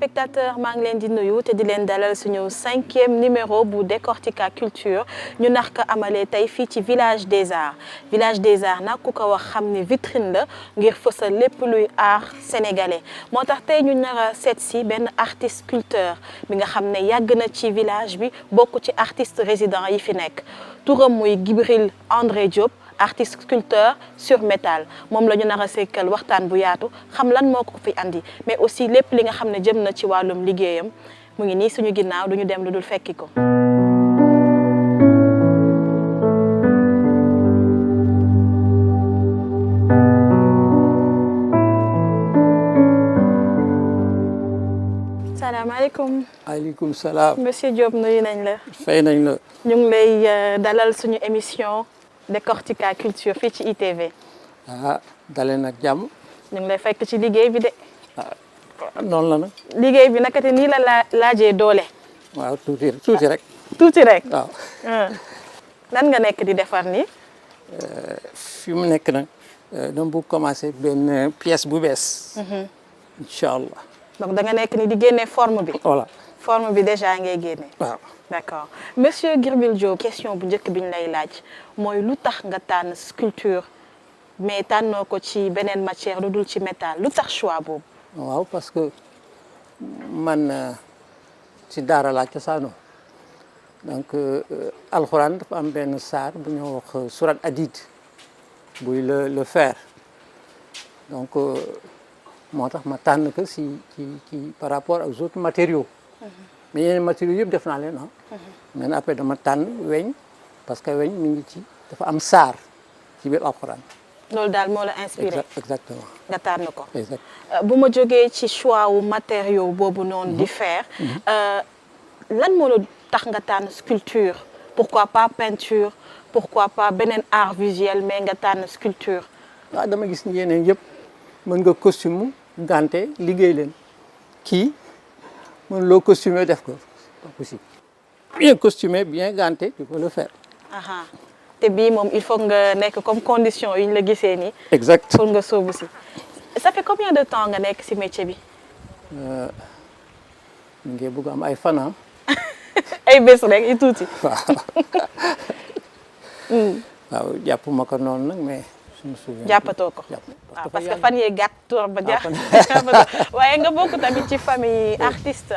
téléspectateurs maa ngi leen di nuyu te di leen dalal suñu 5e numéro bu Décortica Culture ñu nar ko amalee tey fii ci village des arts nag ku ko wax xam ni vitrine la ngir fësal lépp luy art sénégalais moo tax tey ñu nar a seet si benn artiste sculpteur bi nga xam ne yàgg na ci village bi bokk ci artiste résident yi fi nekk turam muy Djibril André Diop artiste sculpteur sur métal moom la ñu nar a sekkal waxtaan bu yaatu xam lan moo ko fi andi mais aussi lépp li nga xam ne jëm na ci wàllum liggéeyam mu ngi nii suñu ginnaaw du ñu dem lu dul fekki ko. salaamaaleykum. maaleykum salaam. monsieur Diop nuyu nañ la. fay nañ la. ñu ngi lay dalal suñu émission Décortica Culture fii ci ITV. dalee nag jàmm. ñu ngi lay fekk ci liggéey bi de. noonu la nag. liggéey bi naka te nii la laajee doole. waaw tuuti rek. tuuti rek. waaw. lan nga nekk di defar nii. fi mu nekk nag dama bëgg commencé benn pièce bu bees. incha allah. donc da nga nekk ni di génne forme bi. voilà forme bi déjà ngay génne. waaw. d'accord monsieur Djibril Diop question bu njëkk bi ñu lay laaj mooy lu tax nga tànn sculpture mais tànnoo ko ci beneen matière lu dul ci métal lu tax choix boobu. waaw parce que man ci daara laa cosaanoo donc alxuraan dafa am benn saar bu ñuy wax surat Hadid buy le fer donc moo tax ma tànn ko ci par rapport aux autres matériaux. mais yeneen matériaux yëpp def naa leen mais après dama tànn weñ parce que weñ mi ngi ci dafa am saar ci biir alxuraan. loolu daal moo la inspiré. exactement. nga tànn ko. exact bu ma jógee ci choix wu matériaux boobu noonu. di fer. lan moo la tax nga tànn sculpture pourquoi pas peinture pourquoi pas beneen art visuel mais nga tànn sculpture. waaw dama gis ni yeneen yëpp mën nga costume gante liggéey leen kii. mën loo costumer def ko pas possible bien costumé bien ganté tu peux le faire. te bii moom il faut nga nekk comme condition yi ñu la gisee nii. exact pour nga sóobu si. ça fait combien de temps nga nekk si métier bi. ngeen bëgg am ay fan. ay bés rek yu tuuti. waaw jàpp ma ko noonu nag mais. jàppatoo ko waaw parce que fan yee gàtt tur ba jàpp waaye nga bokk tamit ci famille artiste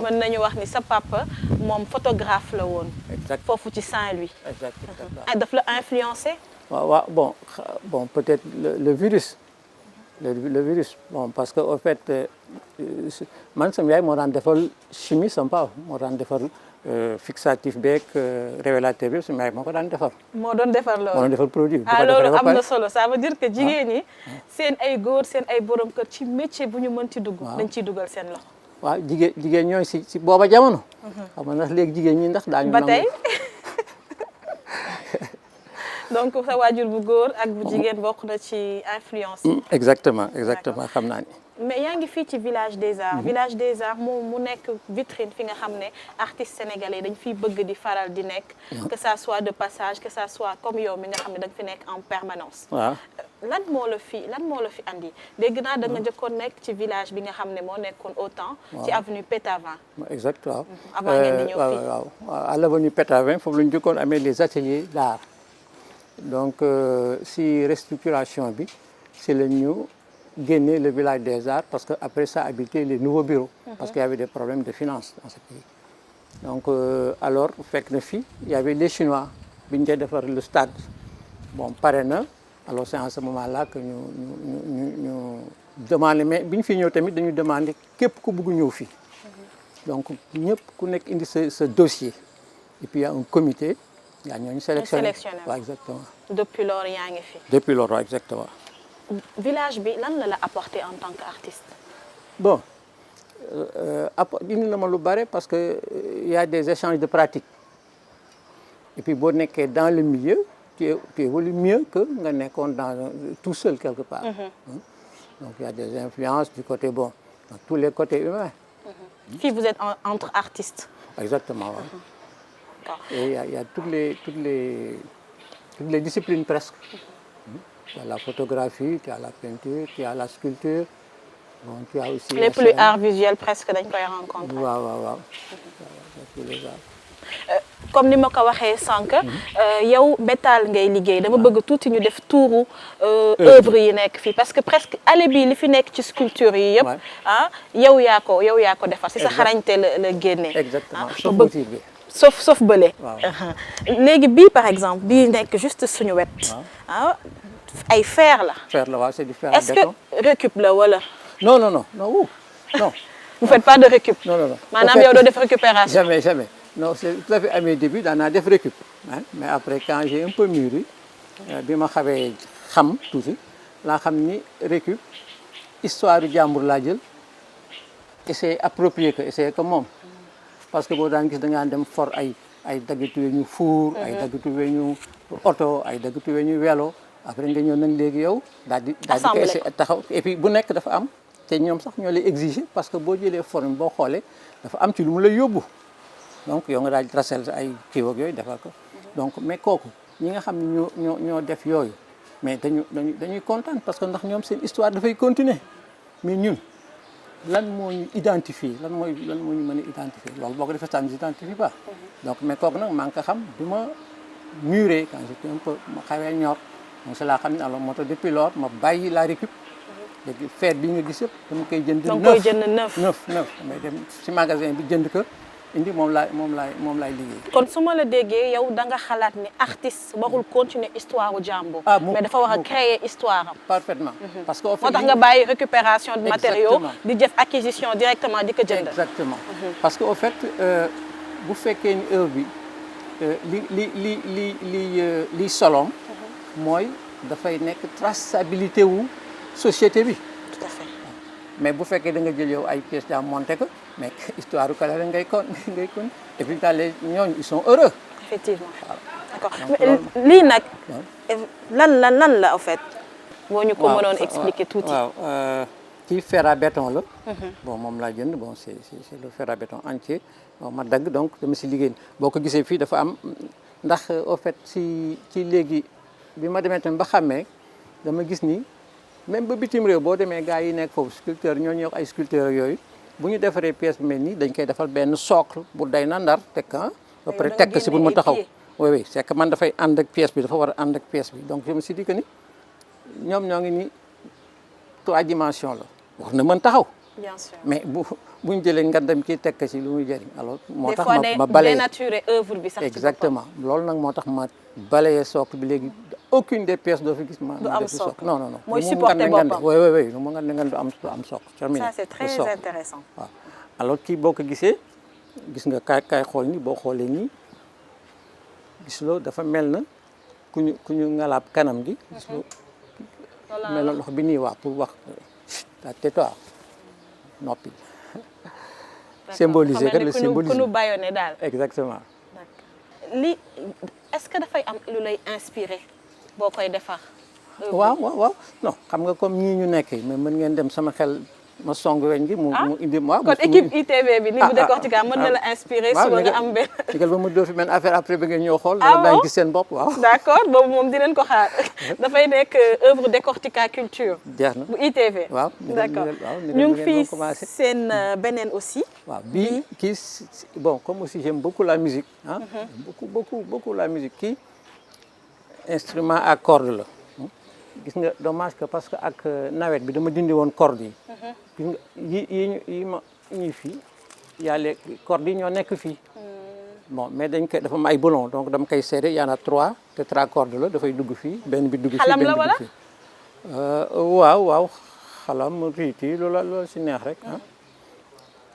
mën nañu wax ni sa papa moom photographe la woon. exact foofu ci Saint-Louis. exact daf la influencé. waaw bon peut-être le virus. le virus bon parce que au fait man sama yaay moo daan defal chimie sama papa moo daan defal. fixatif beeg révélateur bi su ma moo ko daan defar. moo doon defar loolu moo doon defar produit. loolu am na solo ça veut dire que jigéen ñi seen ay góor seen ay borom kër ci métier bu ñu mënti dugg. dañ ciy dugal seen loxo. waaw jigéen ñooy si booba jamono. xam nga ndax léegi jigéen ñi ndax daañu. ba tey donc sa waajur bu góor ak bu jigéen bokk na ci influence. exactement xam naa ni. mais yaa ngi fii ci village des arts. village des arts mu nekk vitrine fi nga xam ne artistes sénégalais dañ fiy bëgg di faral di nekk. que ça soit de passage que ça soit comme yow mi nga xam ne da nga fi nekk en permanence. waaw lan moo la fi andi dégg naa da nga njëkkoon nekk ci village bi nga xam ne moo nekkoon au temps. ci avenue Pétavin. exact waaw. avant ngeen di ñëw fii waaw à l'avenue Pétavin foofu la ñu njëkkoon amee les ateliers d'art donc si restructuration bi c'est la ñu. génne le village des arts parce que après ça habitait les nouveaux bureaux. parce qu'il y avait des problèmes de finances dans ce pays. donc alors fekk na fi il y avait les Chinois bi ñu koy defar le stade bon pare na alors c'est en ce moment là que ñu demandé mais bi ñu fi ñëw tamit dañu demandé képp ku bëgg ñëw fii. donc ñëpp ku nekk indi sa dossier et puis il y a un comité. yaa ñooñu sélectionné waaw exactement. depuis lors yaa ngi fi. depuis lors waaw exactement. village bi lan la apporté en tant qu'artiste. bon indi na ma lu bare parce que y a des échanges de pratiques et puis boo nekkee dans le milieu tu évolues mieux que nga nekkoon tout seul quelque part. donc il y a des influences du côté dans tous les côtés humains. Fii vous êtes entre artistes. exactement waaw. et il y a toutes les disciplines presque. Il y a la photographie, il y a la peinture, il y a la sculpture, Bon, tu as aussi les plus arts visuels presque dañ koy rencontrer. waaw waaw waaw. Comme ni ma ko waxee sànq. yow métal ngay liggéey dama bëgg tuuti ñu def tuuru œuvre yi nekk fii parce que presque allée bi li fi nekk ci sculpture yi yëpp. ah yow yaa ko defar si sa xarañte la génnee. exactement sauf bële. léegi bii par exemple bii nekk juste suñu wet. ah ay fer la. fer la waaw c'est du fer à béton. est-ce que récup la wala. non non non non non. vous faites pas de récup. non non non maanaam yow doo def récupération. jamais. Non, c'est tout à fait à mes débuts, dans la def récup. Hein? Mais après, quand j'ai un peu mûri, bi ma xawee xam tuuti laa xam ni récup histoire du jàmbur laa jël essayer approprier que essayer que moom. Parce que boo daan gis da ngaa dem for ay daggitu weñu fuur, ay daggitu weñu oto, ay daggitu weñu welo. Après nga ñëw nag léegi yow daal di ko essayer taxaw et puis bu nekk dafa am te ñoom sax ñoo lay exiger parce que boo jëlee forme boo xoolee dafa am ci lu mu lay yóbbu. Donc yow nga daal di tracel ay kii ak yooyu defal ko donc mais kooku ñi nga xam ne ñoo def yooyu mais dañuy kontaan parce que ndax ñoom seen histoire dafay continuer mais ñun lan moo ñu identifier lan moo ñu mën a identifier loolu boo ko defee ça ne nous identifie pas. Donc mais kooku nag maa ngi ko xam bi ma mûré quand j'étais un peu ma xawee ñor donc c'est laa xam ne alors moo tax depuis lors ma bàyyi la récup léegi fer bi nga gis yëpp dama koy jënd neuf damay dem ci magasin bi jënd ko indi moom laay liggéey. kon su ma la déggee yow da nga xalaat ni artiste warul continuer histoire u jàmbur. mais dafa war a créer histoire am. parfaitement. parce que au fait moo tax nga bàyyi récupération de matériaux. di def acquisition directement di ko jënd. exactement parce que au fait bu fekkee ni œuvre bi li solom mooy dafay nekk traçabilité wu société bi. tout à fait. mais bu fekkee da nga jël yow ay pièces daa monté ko mais histoire du kala ngay kon et puis daal ñooñu ils sont heureux. effectivement d'accord lii nag lan la en fait. boo ñu ko mënoon expliquer tuuti. waaw kii fer à béton la. bon moom laa jënd bon c'est le fer à béton entier bon ma dagg donc dama si liggéey boo ko gisee fii dafa am ndax au fait ci léegi bi ma demee tamit ba xàmmee dama gis ni. même ba bitim réew boo demee gars yi nekk foofu sculpteur ñoo ñuy wax ay sculpteur ak yooyu bu ñu defaree pièce bu mel nii dañ koy defal benn socle bu day na ndar teg ba pare teg si bu mu taxaw oui c'est que man dafay ànd ak pièce bi dafa war a ànd ak pièce bi donc je me suis dit que ni ñoom ñoo ngi ni 3 dimensions la wax na mën taxaw. bien sûr mais buñ jëlee ngandam kii teg si lu muy jëriñ alors moo tax ma balayé dénaturer œuvre bi sax exactement loolu nag moo tax ma balayé socle bi léegi aucune des pièces doo fi gis ma def si socle non mooy supporter boppam oui lu mu ngand du am socle terminé ça c'est très intéressant waaw alors kii boo ko gisee gis nga kaay xool ni boo xoolee nii gis loo dafa mel na ku ñu ngalaab kanam gi gis loo mel na loxo bi nii waa pour wax tais-toi noppi symboliser que le symbolisme ku nu bàyyoone daal exactement li est-ce que dafay am lu lay inspiré boo koy defar waaw non xam nga comme ñii ñu nekk mais mën ngeen dem sama xel ma song weñ gi mu indi waaw kon équipe ITV bi ni bu décortiquer mën na la inspiré suba nga am benn digal ba mu doo fi benn affaire après ba ngeen ñëw xool daañu gis seen bopp waaw d'accord boobu moom dinañ ko xaar dafay nekk œuvre décortica culture jeex na bu ITV waaw d'accord ñu ngi fii seen beneen aussi waaw bii kii bon comme aussi j'aime beaucoup la musique beaucoup la musique kii instrument à cordes la gis nga dommage que parce que ak nawet bi dama dindi woon cordes yi gis nga yi ma ñuy fii y'a les cordes yi ñoo nekk fii bon mais dañ koy dafa am ay boulon donc dama koy serré y en a 3 tétracordes la dafay dugg fii benn bi dugg fii benn bi dugg fii waaw xalam riiti loolu si neex rek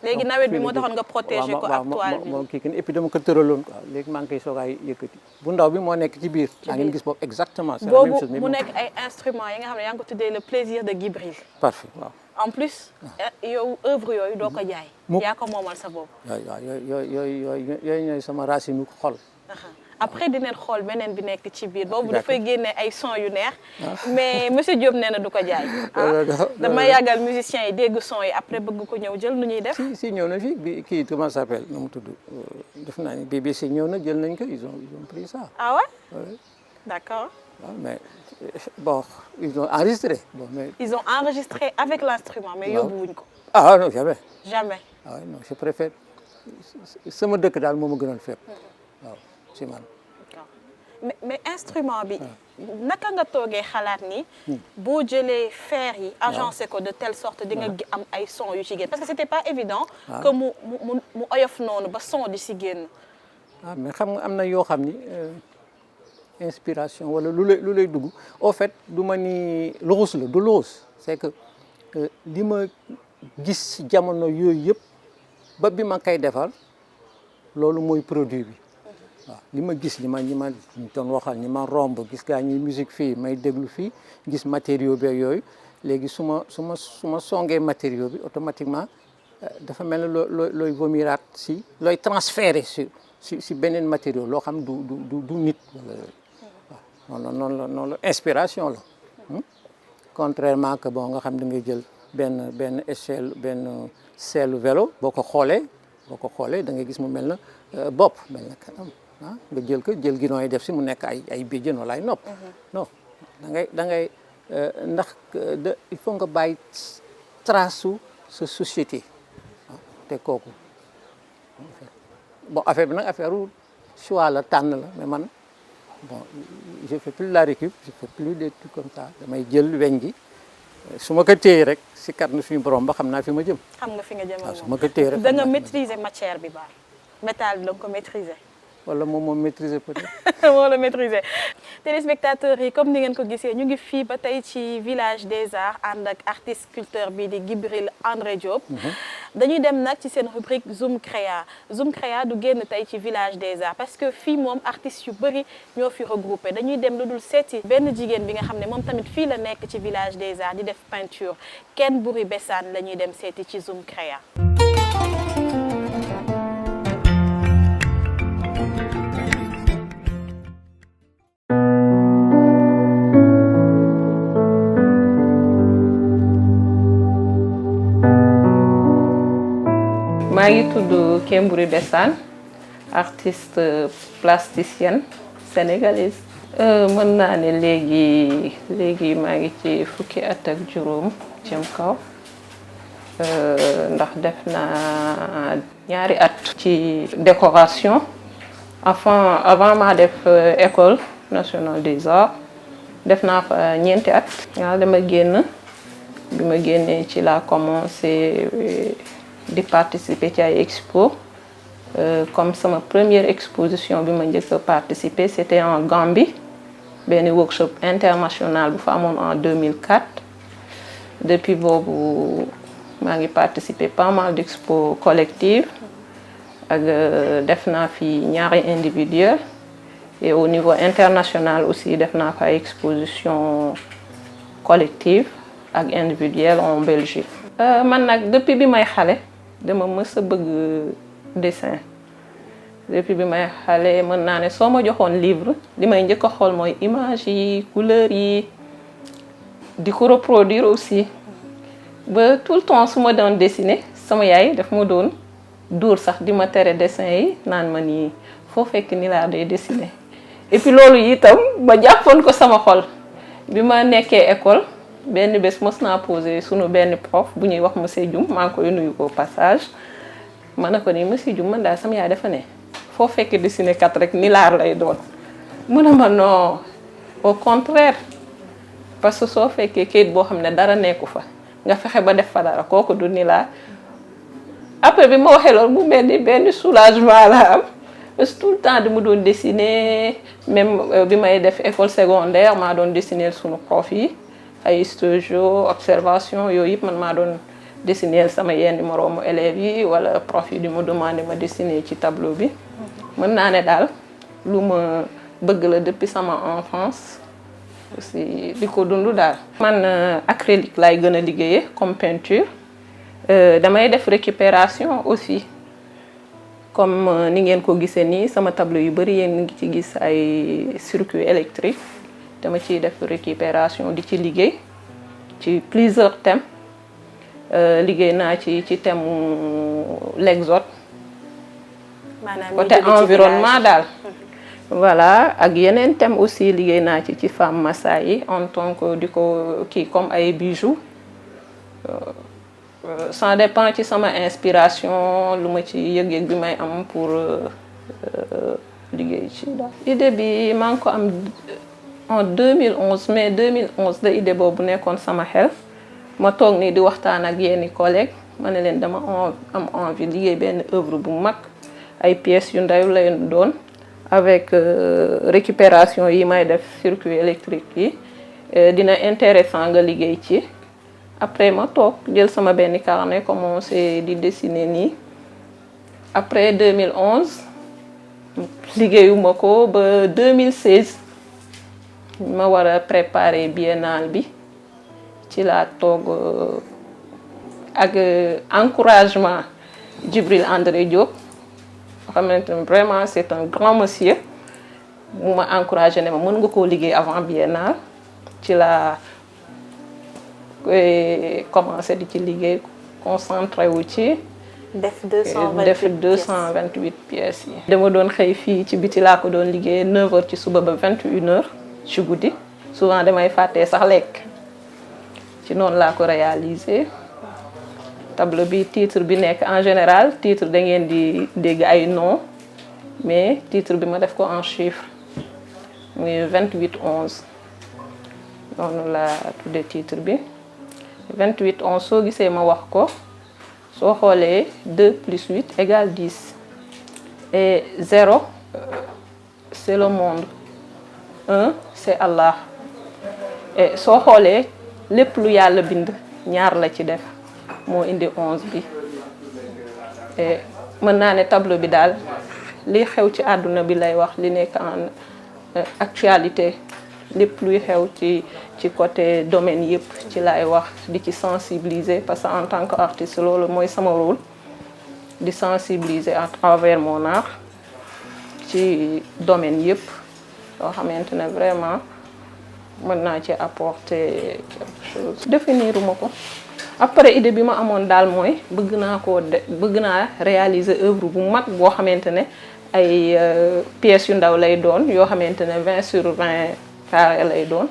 léegi nawet bi moo taxoon nga protéger ko ak toile bi moom kii et puis dama ko tëraloon quoi léegi maa ngi koy soogaay yëkkati bu ndaw bi moo nekk ci biir daa ngeen gis boobu exactement c'est la même chose boobu mu nekk ay instruments yi nga xam ne yaa ngi ko tuddee le plaisir de Guibril parfait waaw en plus yow œuvre yooyu doo ko jaay yaa ko moomal sa bopp waaw yooyu ñooy sama racine ko xol après dinañ xool beneen bi nekk ci biir boobu dafay génne ay son yu neex mais monsieur Diop nee na du ko jaay dama yàggal musiciens yi dégg son yi après bëgg ko ñëw jël nu ñuy def si ñëw na fi bi kii comment ça s'appelle nu mu tudd def naa ni BBC ñëw na jël nañ ko ils ont pris ça ah ouais d'accord waaw mais bon, ils ont enregistré. Bon, mais... Ils ont enregistré avec l'instrument, mais yóbbuwuñ ko. Ah non, jamais. Jamais. Ah ouais, non, je préfère sama dëkk daal moo ma gënal fépp. waaw si man. mais instrument bi naka nga toogee xalaat ni boo jëlee fer yi agencé ko de telle sorte di nga am ay son yu ci génn parce que c'était pas évident que mu oyof noonu ba son di si génn. ah mais xam nga am na yoo xam ni inspiration wala lu lay dugg au fait du ma ni luxus la du luxus c'est que li ma gis jamono yooyu yëpp ba bi ma koy defal loolu mooy produit bi. waaw li ma gis ñi ma doon waxal ñi ma romb gis gaa ñuy musique fii may déglu fii gis matériaux bi yooyu léegi su ma songee matériaux bi automatiquement dafa mel ne looy vomiraat si looy transférer si beneen matériau loo xam du nit wala waaw noonu la inspiration la contrairement que bon nga xam da ngay jël benn échelle benn seelu vélo boo ko xoolee da ngay gis mu mel na bopp mel na kanam nga jël ginoo yi def si mu nekk ay béjjën wala ay nopp non da ngay ndax il faut nga bàyyi trace su sa société te kooku bon affaire bi nag affaire u choix la tànn la mais man bon je fais plus la récup je fais plus des trucs comme ça damay jël weñ gi su ma ko téye rek si kat na suñu borom ba xam naa fi ma jëm. xam nga fi nga jëm su ma ko téye rek da nga maîtriser matière bi baax métal bi da nga ko maîtriser. wala moom maîtriser peut-être. moo la maîtriser. téléspectateurs yi comme ni ngeen ko gisee ñu ngi fii ba tey ci village des arts ànd ak artiste sculpteur bi di Djibril André Diop. dañuy dem nag ci seen rubrique Zoom Créa Zoom Créa du génn tey ci village des arts parce que fii moom artistes yu bëri ñoo fi regroupé dañuy dem lu dul seeti benn jigéen bi nga xam ne moom tamit fii la nekk ci village des arts di def peinture Ken Boury Bessane la ñuy dem seeti ci Zoom Créa. maa ngi tudd Ken Boury Bessane artiste plasticienne sénégalaise. mën naa ne léegi maa ngi ci fukki at ak juróom jëm kaw ndax def naa ñaari at ci décoration avant maa def école nationale des arts def naa fa ñeenti at. waaw dama génn bi ma génnee ci laa commencé di participer ci ay expo comme sama première exposition bi ma njëkk a participer c'était en Gambie benn workshop international bu fa amoon en 2004 depuis boobu maa ngi participer pas mal d'expo collectives ak def naa fi ñaari individuel et au niveau international aussi def naa fa exposition collective ak individuelle en Belgique. man nag depuis bi may xale dama mës a bëgg dessin depuis bi may xale mën naa ne soo ma joxoon livre li may njëkk a xool mooy image yi couleur yi di ko reproduire aussi ba tout le temps su ma doon dessiner sama yaay daf ma doon dóor sax di ma tere dessin yi naan ma nii foo fekk ni laa day dessiner et puis loolu itam ba jàppoon ko sama xol bi ma nekkee école benn bés mos naa posé sunu benn prof bu ñuy wax monsieur Dioum maa ngi koy nuyu ko passage ma ne ko ni monsieur Dioum man daal sama yaay dafa ne foo fekk dessiné kat rek ni laar lay doon mu ne ma non au contraire parce que soo fekkee kayit boo xam ne dara nekku fa nga fexe ba def fa dara kooku du ni laar après bi ma waxee loolu mu mel ni benn soulagement la am parce que tout le temps dama doon dessiner même bi may def école secondaire maa doon dessiner sunu prof yi ay studio observation yooyu yëpp man maa doon dessiner sama yenn moroomu élèves yi wala prof yi di ma demander ma dessiner ci tableau bi mën naa ne daal lu ma bëgg la depuis sama enfance aussi di ko dund daal. man acrylique laay gën a liggéeyee comme peinture damay def récupération aussi comme ni ngeen ko gisee nii sama tableau yu bari yéen ngi ci gis ay circuit électrique dama ciy def récupération di ci liggéey ci plusieurs thèmes liggéey naa ci thème l'exode côté environnement daal voilà ak yeneen thème aussi liggéey naa ci femme Maasai yi en tant que di ko kii comme ay bijoux ça dépend ci sama inspiration lu ma ci yëg-yëg bi may am pour liggéey ci daal. idée bi maa ngi ko am en 2011 mais 2011 la idée boobu nekkoon sama xel ma toog nii di waxtaan ak yenn collègues ma ne leen dama am envie liggéey benn œuvre bu mag ay pièces yu ndaw lay doon avec récupération yi may def circuit électrique yi dina intéressant nga liggéey ci. Après ma toog jël sama benn carnet commencé di dessiner nii après 2011 liggéeyuma ko ba 2016 ma war a préparer biennale bi ci laa toog ak encouragement Djibril André Diop xamante ne vraiment c'est un grand monsieur mu ma encouragé ne ma mën nga koo liggéey avant biennale ci laa commencé di ci liggéey concentré wu ci def 228 pièces yi. dama doon xëy fii ci biti laa ko doon liggéey 9h ci suba ba 21h ci guddi souvent damay fàttee sax lekk ci noonu laa ko réaliser tableau bi titre bi nekk en général titre da ngeen di dégg ay nom mais titre bi ma def ko en chiffre muy 2811 noonu laa tuddee titre bi 2811 soo gisee ma wax ko soo xoolee 2 plus 8 égale 10 et 0 c'est le monde 1 c'est Allah et soo xoolee lépp lu yàlla bind ñaar la ci def moo indi 11 bi et mën naa ne tableau bi daal li xew ci àdduna bi lay wax li nekk en actualité lépp luy xew ci côté domaine yëpp ci lay wax di ci sensibiliser parce que en tant qu'artiste loolu mooy sama rôle di sensibiliser à travers mon art ci domaine yëpp loo xamante ne vraiment mën naa ci apporter quelque chose. définiruma ko après idée bi ma amoon daal mooy bëgg naa réaliser œuvre bu mag boo xamante ne ay pièces yu ndaw lay doon yoo xamante ne 20 sur 20 carré lay doon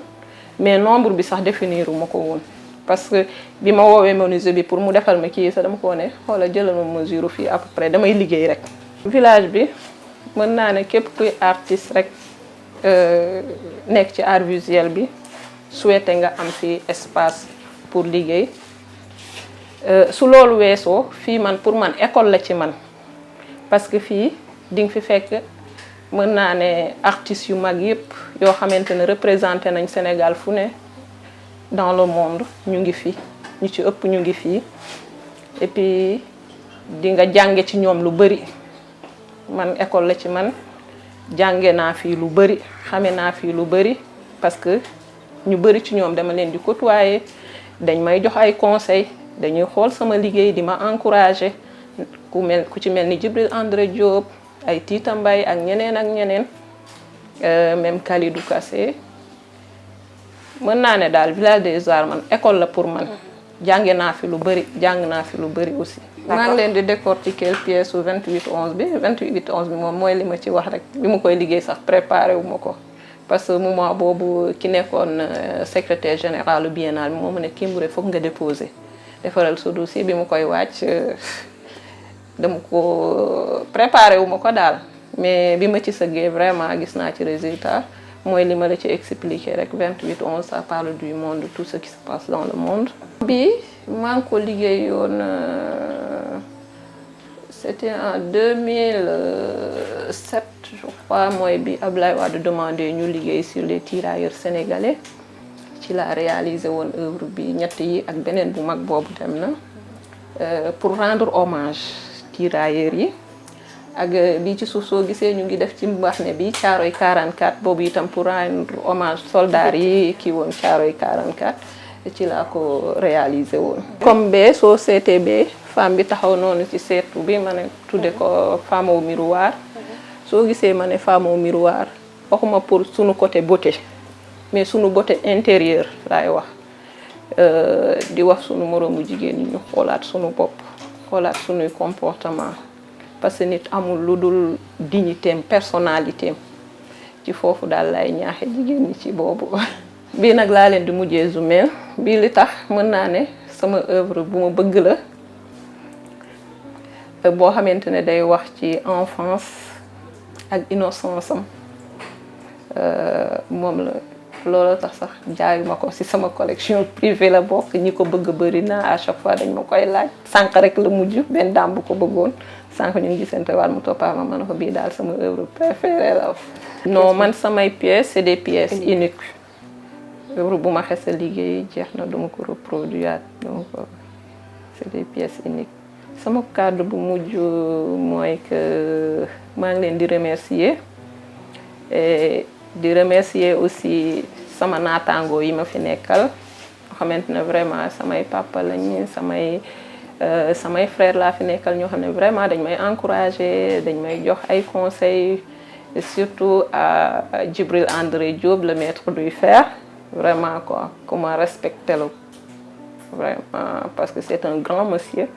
mais nombre bi sax définiruma ko woon parce que bi ma woowee menuisier bi pour mu defal ma kii sax dama ko ne xoolal jëlal ma mesure fii à peu près damay liggéey rek. village bi mën naa ne képp kuy artiste rek nekk ci art visuel bi souhaité nga am fii espace pour liggéey su loolu weesoo fii man pour man école la ci man parce que fii di nga fi fekk mën naa ne artistes yu mag yëpp yoo xamante ne représenté nañ Sénégal fu ne dans le monde ñu ngi fi ñu ci ëpp ñu ngi fii et puis di nga jànge ci ñoom lu bari man école la ci man jànge naa fii lu bari xame naa fii lu bari parce que ñu bari ci ñoom dama leen di côtoyer dañ may jox ay conseils dañuy xool sama liggéey di ma encourager ku ci mel ni Djibril André Diop ay Tita Mbaye ak ñeneen même Khalidou Kassé mën naa ne daal village des arts man école la pour man jànge naa fi lu bari jàng naa fi lu bari aussi. maa ngi leen di décortiquer pièce su 2811 bi 2811 bi moom mooy li ma ci wax rek bi ma koy liggéey sax préparé wu ma ko parce que moment boobu ki nekkoon secrétaire général biennale bi moo ma ne Kimbouré foog nga déposer defaral sa dossier bi ma koy wàcc dama ko préparé wu ma ko daal mais bi ma ci sëggee vraiment gis naa ci résultat mooy li ma la ci expliquer rek 2811 ça parle du monde tout ce qui se passe dans le monde. bi maa ngi ko liggéeyoon c'était en 2007 je crois mooy bi Ablaye Wade demandé ñu liggéey sur les tirailleurs sénégalais ci la réalisé woon œuvre bi ñett yi ak beneen bu mag boobu dem na pour rendre hommage tirailleurs yi ak bi ci suuf soo gisee ñu ngi def ci mbaxne bi Caaroy 44 boobu itam pour rendre hommage soldats yi kii woon Caaroy 44 ci laa ko réalisé woon. comme bee soo seetee bee femme bi taxaw noonu ci seetu bi ma ne tudde ko femme au miroir soo gisee ma ne femme au miroir waxuma pour sunu côté beauté mais sunu beauté intérieure laay wax di wax sunu moroomu jigéen ñi ñu xoolaat sunu bopp xoolaat sunuy comportement parce que nit amul lu dul dignitéem personnalitéem ci foofu daal lay ñaaxe jigéen ñi ci boobu. bii nag laa leen di mujjee zoomer bii li tax mën naa ne sama œuvre bu ma bëgg la boo xamante ne day wax ci enfance ak innocence am moom la loolu tax sax jaayuma ko ci sama collection privée la bokk ñi ko bëgg bëri na à chaque fois dañ ma koy laaj sànq rek la mujj benn daam bu ko bëggoon sànq ñu ngi gisante waat mu toppa ma ne ko bii daal sama œuvre préférée la. non man samay pièces c'est des pièces uniques œuvre bu ma xes a liggéey jeex na duma ko reproduire donc c'est des pièces uniques. sama kàddu bu mujj mooy que maa ngi leen di remercier et di remercier aussi sama naataangoo yi ma fi nekkal xamante ne vraiment samay papa lañ samay frère laa fi nekkal ñoo xam ne vraiment dañ may encourager dañ may jox ay conseils et surtout à Djibril André Diop le maître du fer vraiment quoi comment respecter le vraiment parce que c'est un grand monsieur.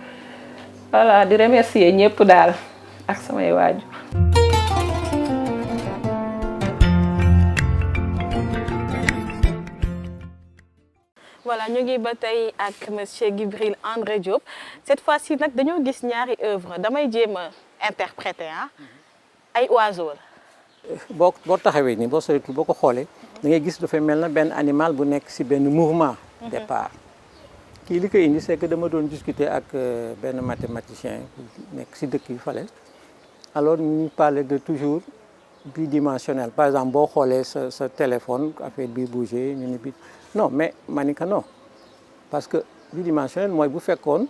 voilà di remercier ñëpp daal ak samay waajur. voilà ñu ngi ba tey ak monsieur Djibril André Diop cette fois-ci nag dañoo gis ñaari œuvre damay jéem a interpréter ay oiseaux la. boo taxawee nii boo soytu boo ko xoolee da ngay gis dafay mel na benn animal bu nekk ci benn mouvement départ. kii li ko indi c'est que dama doon discuter ak benn mathématicien nekk ci dëkk yu fale alors ñu parlait de toujours bidimensionnel par exemple boo xoolee sa téléphone affaire bi bouger ñu ne bi non mais manika non parce que bidimensionnel mooy bu fekkoon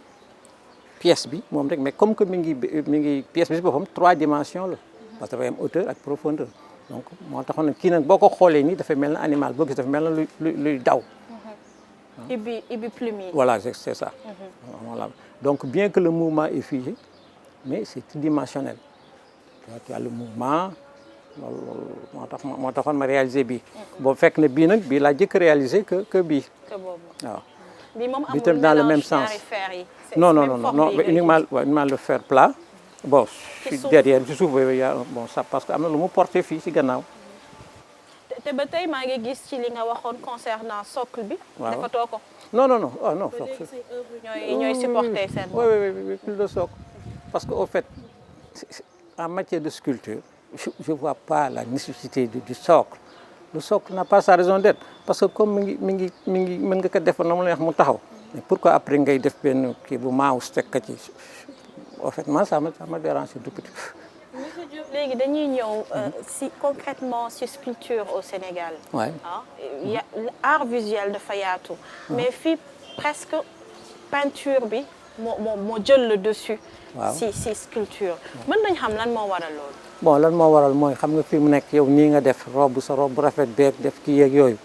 pièce bi moom rek mais comme que mi ngi pièce bi ci boppam 3 dimensions la parce que dafay am hauteur ak profondeur donc moo taxoon nag kii nag boo ko xoolee nii dafay mel na animal boo gis dafa mel na luy daw. Ibi plume yi. Voilà, c'est ça. Voilà. Donc, bien que le mouvement est figé, mais c'est tridimensionnel. Tu as le mouvement, moo taxoon ma réalisé bii. boo fekk ne bii nag bii laa jëkk réalisé que bii. que boobu waaw. bii moom bii tam dans le même sens. non uniquement le fer plat. bon derrière ci suuf y a bon ça parce que am na lu mu porté fii ci gannaaw. te ba tey maa ngi gis ci li nga waxoon concernant socle bi. waaw dafa ko. non oh non. ñooy supporter seen bopp. oui plus de socle parce que au fait en matière de sculpture je vois pas la nécessité du socle. Le socle n'a pas sa raison d'être parce que comme mi ngi mën nga ko defar na mu la neex mu taxaw mais pourquoi après ngay def benn kii bu mouse teg ka ci au fait man ça me dérange tout petit peu. Monsieur Diop léegi dañuy ñëw si concrètement si sculpture au Sénégal. Ouais. Art visuel dafa yaatu. mais fii presque peinture bi moo jël le dessus. waaw si sculpture. mën nañ xam lan moo waral loolu. bon lan moo waral mooy xam nga fi mu nekk yow nii nga def sa robe rafet beeg def kii yeeg yooyu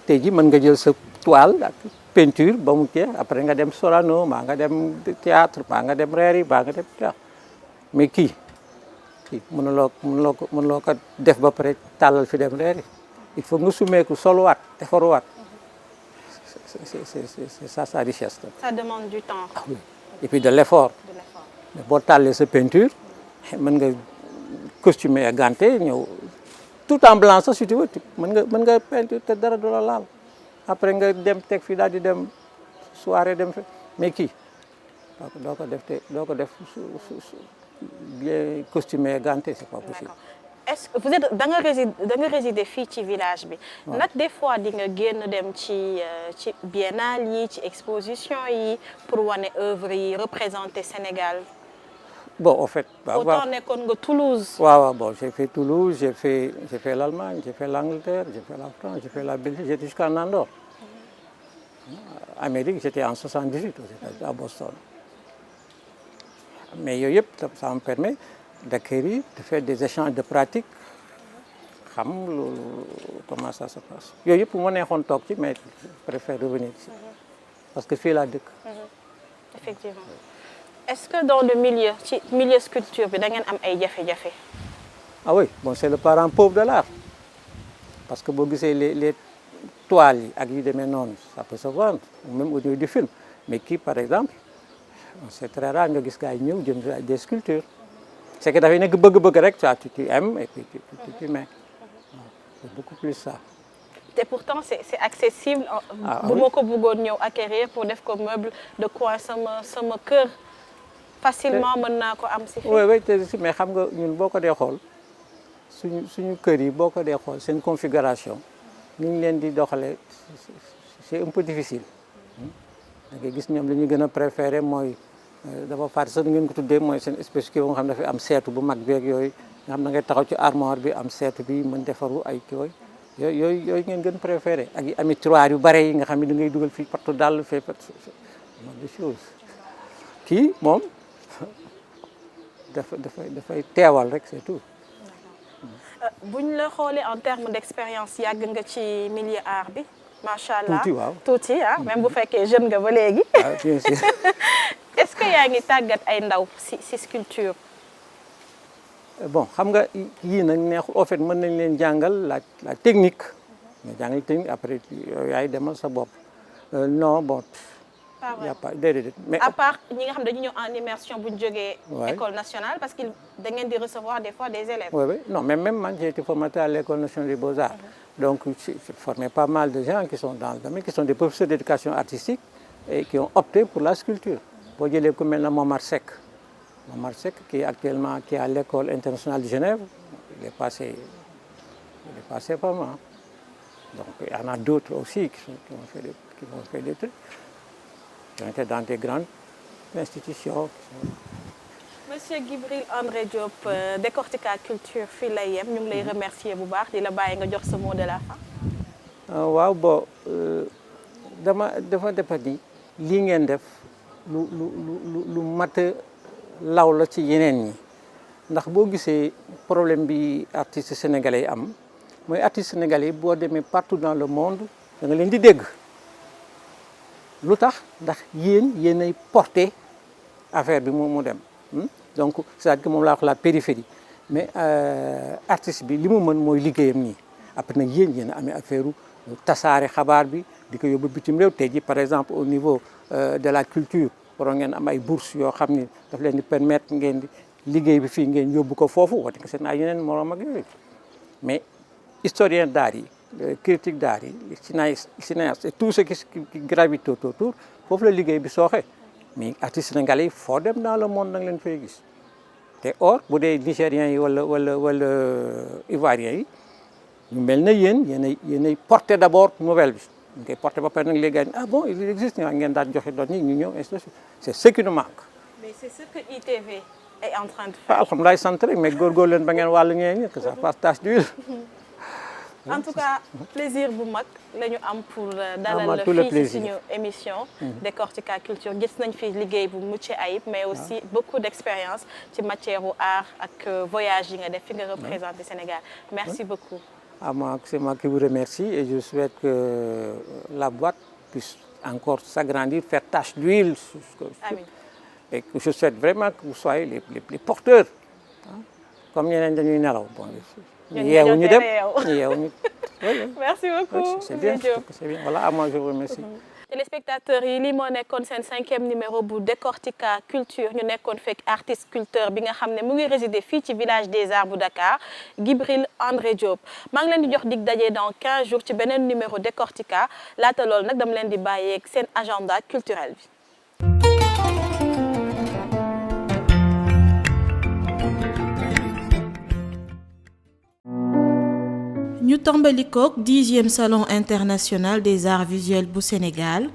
tey ji mën nga jël sa toile ak peinture ba mu jeex après nga dem Sorano maa nga dem théâtre maa nga dem reer yi maa nga dem théâtre mais kii mënuloo ko def ba pare tàllal fi dem reer yi il faut nga sumeeku soluwaat defaruwaat c'est ça sa richesse. ça demande du temps. Ah oui. Et puis de l'effort. mais boo tàllee sa peinture mën nga costumer ak ganté ñëw tout en blanc sax si tu veux mën nga peinture te dara du la laal après nga dem teg fii daal di dem soirée dem fe mais kii doo ko def bien costumé ak ganté c'est pas possible. est-ce que vous êtes da nga résider fii ci village bi. nag des fois di nga génn dem ci biennale yi ci exposition yi pour wane œuvre yi représenter Sénégal. bon en fait. autant nekkoon nga Toulouse. waaw bon j'ai fait Toulouse j'ai fait l'Allemagne j'ai fait l'Angleterre j'ai fait la France j'ai fait la Belgique j'étais jusqu'en Andorre. Amérique j'étais en 78 aux États-Unis à Boston. mais yooyu yëpp ça me permet d'acquérir de faire des échanges de pratiques xam loolu comment ça se passe yooyu yëpp moo neexoon toog ci mais je préfère revenir ici parce que fii laa dëkk. effectivement. est-ce que dans le milieu sculpture bi da ngeen am ay jafe-jafe. ah oui bon c'est le parent pauvre de l'art parce que boo gisee les toiles yi ak yu demee noonu ça peut se vendre même au niveau du film mais kii par exemple c'est très rare nga gis gars yi ñëw jënd des sculptures c'est que dafay nekk bëgg-bëgg rek tu aimes et puis tu mets c'est beaucoup plus ça. Et pourtant c'est accessible. Oui. bu ma ko bëggoon ñëw acquérir pour def ko meuble de coin sama kër. facilement mën naa ko am si fii. oui mais xam nga ñun boo ko dee xool suñu kër yi boo ko dee xool seen configuration ni ñu leen di doxalee c'est un peu difficile. da ngay gis ñoom li ñu gën a préféré mooy dafa fàtte sax ngeen ko tuddee mooy seen espèce kii nga xam ne dafa am seetu bu mag beeg yooyu nga xam ne da ngay taxaw ci armoire bi am seetu bi mën defaru ay kii yooyu ngeen gën préféré ak yi ami tiroir yu bare yi nga xam ne da ngay dugal fii partout dàll fee des choses kii moom dafay teewal rek c'est tout. buñ la xoolee en termes d'expérience yàgg nga ci milieu art bi macha allah tuuti waaw tuuti même bu fekkee jeune nga ba léegi. bien sûr. est-ce que yaa ngi tàggat ay ndaw si sculpture. bon xam nga yii nag neexul en fait mën nañ leen jàngal la technique mais jàngal technique après yaay demal sa bopp non bon. y a pas déedéet mais à part ñi nga xam dañu ñëw en immersion bu ñu jógee. école nationale parce que da ngeen di recevoir des fois des élèves. oui non mais même man j'ai été formateur à l'école nationale des beaux-arts. donc j'ai formé pas mal de gens qui sont dans le domaine qui sont des professeurs d'éducation artistique et qui ont opté pour la sculpture. boo jëlee ku mel na Momar Seck qui est actuellement à l'école internationale de Genève il est passé par moi donc il y en a d'autres aussi qui ont fait des trucs. Qui ont été dans des grandes institutions. Monsieur Djibril André Diop Décortica Culture fii lay yem ñu ngi lay remercier bu baax di la bàyyi nga jox sa mot de la fin. waaw bon dafa ni lii ngeen def lu mat a law la ci yeneen ñi ndax boo gisee problème bi artistes sénégalais yi am mooy artistes sénégalais yi boo demee partout dans le monde da nga leen di dégg. lu tax ndax yéenay porté affaire bi mu dem donc c'est-à-dire que moom laa wax la périphérie mais artiste bi li mu mën mooy liggéeyam nii après nag yéen a amee affaire tasaare xabaar bi di ko yóbbu bitim réew tey ji par exemple au niveau de la culture waroon ngeen am ay bourses yoo xam ni daf leen di permettre ngeen di liggéey bi fii ngeen yóbbu ko foofu wate nga seen ay yeneen moroom ak yooyu mais historien d'art yi critique d'art yi cinéaste et tout ce qui gravite autour foofu la liggéey bi sooxe mais artistes sénégalais yi foo dem dans le monde nag leen fay gis te or bu dee nigériens yi wala ivoiriens yi ñu mel na yéenay porté d'abord nouvelle bi ñu koy porté ba pare nag léegi ah bon il existe ñoo ngeen daan joxe doon ñi ñu ñëw c'est ce qui nous manque. mais c'est ce que ITV est en train de faire. alhamdulilah sant rek mais góorgóorlu leen ba ngeen wàllu ñeen que ça fasse tache d'huile. en tout cas plaisir bu mag la ñu am pour dalal la fii ci suñu émission Décortica Culture gis nañ fi liggéey bu mucc ayib mais aussi beaucoup d'expérience ci matière u art ak voyage yi nga def fi nga représenter Sénégal merci beaucoup. moi c'est moi qui vous remercie et je souhaite que la boîte puisse encore s'agrandir faire tache d'huile. Amiin. et que je souhaite vraiment que vous soyez les porteurs comme ñeneen dañuy nelaw bon. yeewu ñu dem yeewu ñu. merci beaucoup. c'est bien voilà moi je vous remercie. téléspectateurs yi lii moo nekkoon seen 5e numéro bu Décortica Culture ñu nekkoon fekk artiste sculpteur bi nga xam ne mu ngi résider fii ci village des arts bu Dakar Djibril André Diop maa ngi leen di jox dig daje dans 15 jours ci beneen numéro Décortica laata loolu nag dama leen di bàyyeeg seen agenda culturel bi. ñu tàmbali koog 10e salon international des arts visuels bu Sénégal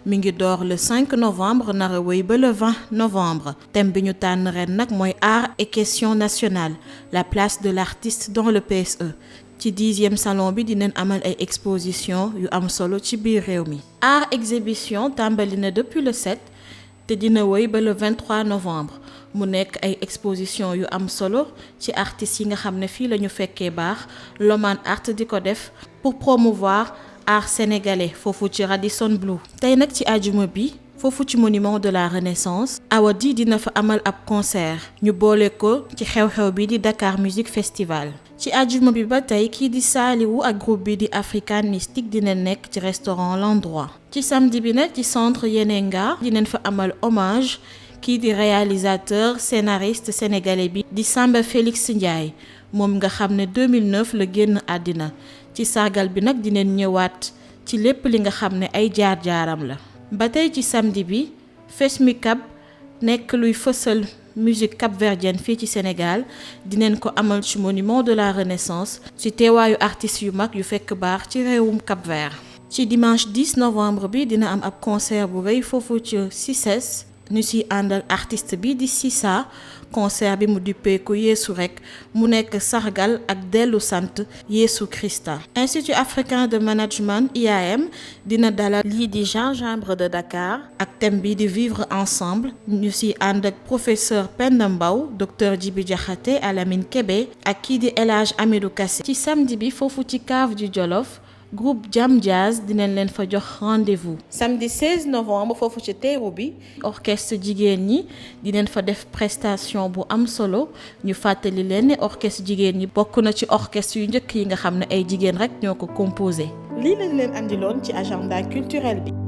mi ngi door le 5 novembre nara wéy ba le 20 novembre thème bi ñu tànn ren nag mooy art et questions nationales la place de l'artiste dans le PSE ci 10e salon bi dinañ amal ay exposition yu am solo ci biir réew mi. art exhibition tàmbali na depuis le 7 te dina wéy ba le 23 novembre. mu nekk ay exposition yu am solo ci artistes yi nga xam ne fii la ñu fekkee baax Loman Art di ko def pour promouvoir art sénégalais foofu ci Radisson Blu. tey nag ci àjjuma bi foofu ci monument de la Renaissance Awadi dina fa amal ab concert ñu boole ko ci xew-xew bi di Dakar Music Festival. ci àjjuma bi ba tey kii di Saliou ak groupe bi di African Mystique dina nekk ci restaurant L'Endroit. ci samedi bi nag ci centre Yenenga dinañ fa amal hommage kii di réalisateur scénariste sénégalais bi di Samba Félix Ndiaye moom nga xam ne 2009 la génn àddina ci sargal bi nag dineen ñëwaat ci lépp li nga xam ne ay jaar-jaaram la. ba tey ci samedi bi FESMICAP nekk luy fësal musique cap-verdienne fii ci Sénégal dineen ko amal ci monument de la Renaissance ci teewaayu artistes yu mag yu fekk baax ci réewum Cap-Vert. ci dimanche 10 novembre bi dina am ab concert bu rëy foofu ci CICES ñu si àndal artiste bi di Sissa. concert bi mu duppee ko Yeesu rekk mu nekk sargal ak dellu sant Yeesu Krista. Institut africain de management IAM dina dalal lii di gingembre de Dakar ak thème bi di vivre ensemble ñu si ànd ak professeur Penda Mbaw docteur Djibi Diakhaté Alamine Kébé ak kii di El Hadj Amidou Kassé. ci samedi bi foofu ci cave du Jolof groupe Jam Jazz dinañ leen fa jox rendez-vous. samedi 16 novembre foofu ci teeru bi orchestre jigéen ñi dinañ fa def prestation bu am solo ñu fàttali leen ne orchestre jigéen ñi bokk na ci orchestre yu njëkk yi nga xam ne ay jigéen rek ñoo ko composé. lii lañ leen andiloon ci agenda culturel bi.